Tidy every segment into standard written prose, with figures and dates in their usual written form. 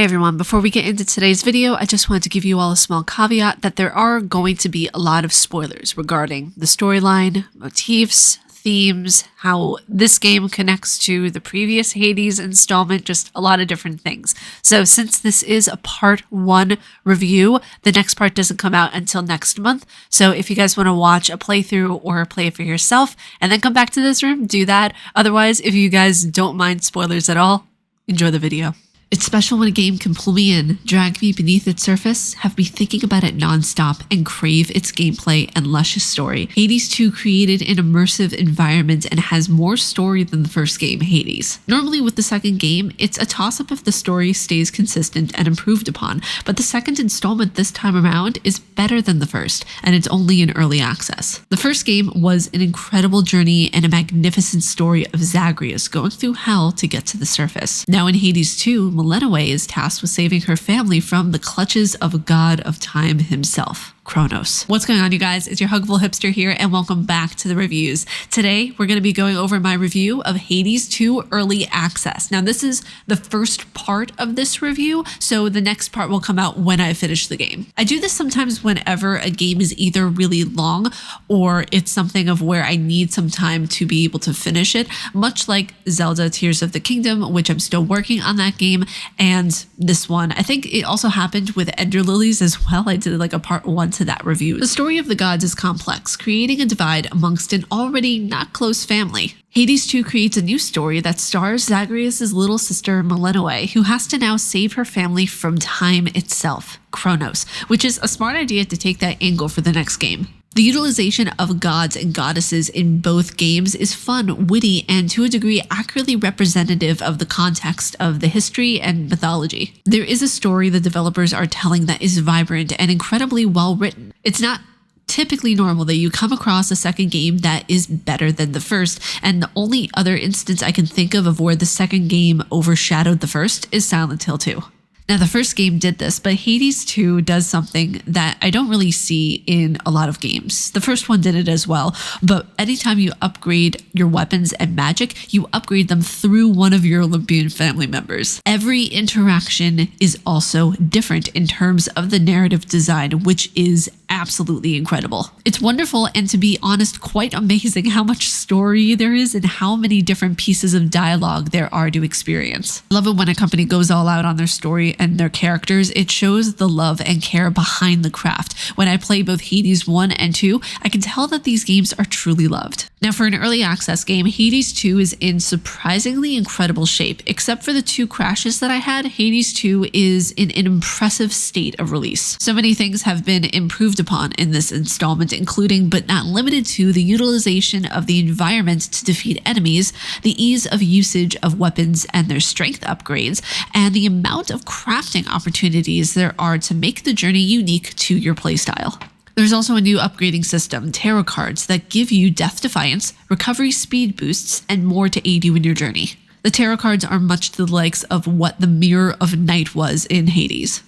Hey everyone, before we get into today's video, I just wanted to give you all a small caveat that there are going to be a lot of spoilers regarding the storyline, motifs, themes, how this game connects to the previous Hades installment, just a lot of different things. So since this is a part 1 review, the next part doesn't come out until next month. So if you guys want to watch a playthrough or play it for yourself and then come back to this room, do that. Otherwise, if you guys don't mind spoilers at all, enjoy the video. It's special when a game can pull me in, drag me beneath its surface, have me thinking about it nonstop, and crave its gameplay and luscious story. Hades 2 created an immersive environment and has more story than the first game, Hades. Normally with the second game, it's a toss-up if the story stays consistent and improved upon, but the second installment this time around is better than the first, and it's only in early access. The first game was an incredible journey and a magnificent story of Zagreus going through hell to get to the surface. Now in Hades 2, Melinoë is tasked with saving her family from the clutches of a god of time himself, Kronos. What's going on, you guys? It's your Huggable Hipster here, and welcome back to the reviews. Today, we're going to be going over my review of Hades 2 Early Access. Now, this is the first part of this review, so the next part will come out when I finish the game. I do this sometimes whenever a game is either really long or it's something of where I need some time to be able to finish it, much like Zelda Tears of the Kingdom, which I'm still working on that game, and this one. I think it also happened with Ender Lilies as well. I did like a part 1 to that review. The story of the gods is complex, creating a divide amongst an already not close family. Hades 2 creates a new story that stars Zagreus' little sister Melinoë, who has to now save her family from time itself, Kronos, which is a smart idea to take that angle for the next game. The utilization of gods and goddesses in both games is fun, witty, and to a degree accurately representative of the context of the history and mythology. There is a story the developers are telling that is vibrant and incredibly well written. It's not typically normal that you come across a second game that is better than the first, and the only other instance I can think of where the second game overshadowed the first is Silent Hill 2. Now, the first game did this, but Hades 2 does something that I don't really see in a lot of games. The first one did it as well, but anytime you upgrade your weapons and magic, you upgrade them through one of your Olympian family members. Every interaction is also different in terms of the narrative design, which is absolutely incredible. It's wonderful and, to be honest, quite amazing how much story there is and how many different pieces of dialogue there are to experience. I love it when a company goes all out on their story and their characters. It shows the love and care behind the craft. When I play both Hades 1 and 2, I can tell that these games are truly loved. Now, for an early access game, Hades 2 is in surprisingly incredible shape. Except for the 2 crashes that I had, Hades 2 is in an impressive state of release. So many things have been improved upon in this installment, including but not limited to the utilization of the environment to defeat enemies, the ease of usage of weapons and their strength upgrades, and the amount of crafting opportunities there are to make the journey unique to your playstyle. There's also a new upgrading system, tarot cards, that give you death defiance, recovery speed boosts, and more to aid you in your journey. The tarot cards are much to the likes of what the Mirror of Night was in Hades.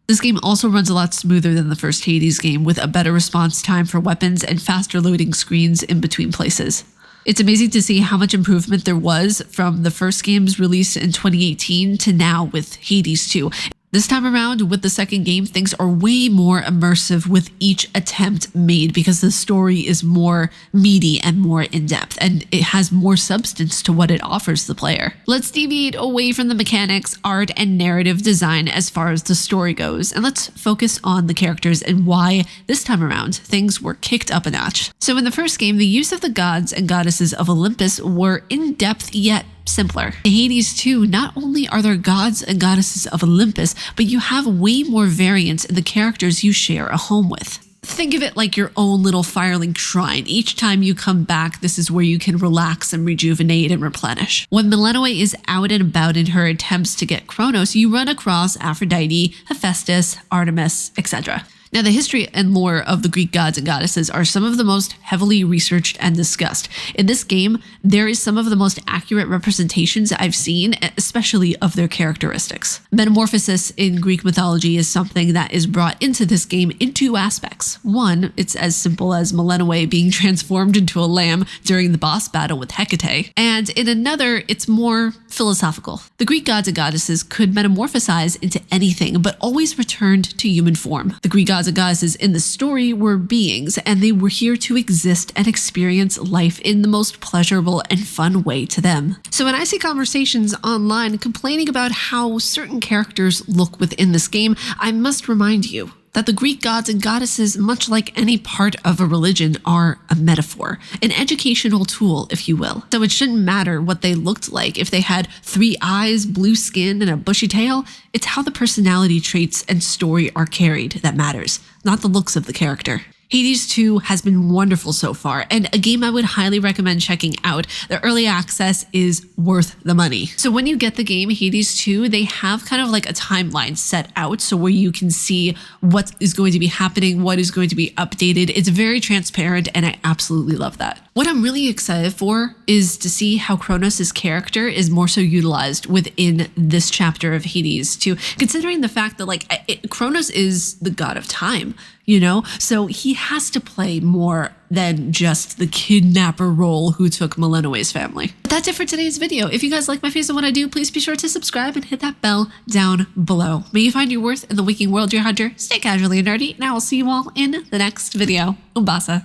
This game also runs a lot smoother than the first Hades game, with a better response time for weapons and faster loading screens in between places. It's amazing to see how much improvement there was from the first game's release in 2018 to now with Hades 2. This time around, with the second game, things are way more immersive with each attempt made because the story is more meaty and more in-depth, and it has more substance to what it offers the player. Let's deviate away from the mechanics, art, and narrative design as far as the story goes, and let's focus on the characters and why, this time around, things were kicked up a notch. So in the first game, the use of the gods and goddesses of Olympus were in-depth yet simpler. In Hades 2, not only are there gods and goddesses of Olympus, but you have way more variance in the characters you share a home with. Think of it like your own little Firelink shrine. Each time you come back, this is where you can relax and rejuvenate and replenish. When Melinoë is out and about in her attempts to get Kronos, you run across Aphrodite, Hephaestus, Artemis, etc. Now, the history and lore of the Greek gods and goddesses are some of the most heavily researched and discussed. In this game, there is some of the most accurate representations I've seen, especially of their characteristics. Metamorphosis in Greek mythology is something that is brought into this game in two aspects. One, it's as simple as Melinoë being transformed into a lamb during the boss battle with Hecate, and in another, it's more philosophical. The Greek gods and goddesses could metamorphosize into anything, but always returned to human form. The Greek gods and goddesses in the story were beings, and they were here to exist and experience life in the most pleasurable and fun way to them. So when I see conversations online complaining about how certain characters look within this game, I must remind you that the Greek gods and goddesses, much like any part of a religion, are a metaphor, an educational tool, if you will. So it shouldn't matter what they looked like. If they had 3 eyes, blue skin, and a bushy tail, it's how the personality traits and story are carried that matters, not the looks of the character. Hades 2 has been wonderful so far, and a game I would highly recommend checking out. The early access is worth the money. So when you get the game, Hades 2, they have kind of like a timeline set out, so where you can see what is going to be happening, what is going to be updated. It's very transparent, and I absolutely love that. What I'm really excited for is to see how Kronos' character is more so utilized within this chapter of Hades 2, considering the fact that Kronos is the god of time, you know? So he has to play more than just the kidnapper role who took Melinoë's family. But that's it for today's video. If you guys like my face and what I do, please be sure to subscribe and hit that bell down below. May you find your worth in the waking world, dear hunter. Stay casually nerdy, and I will see you all in the next video. Umbasa.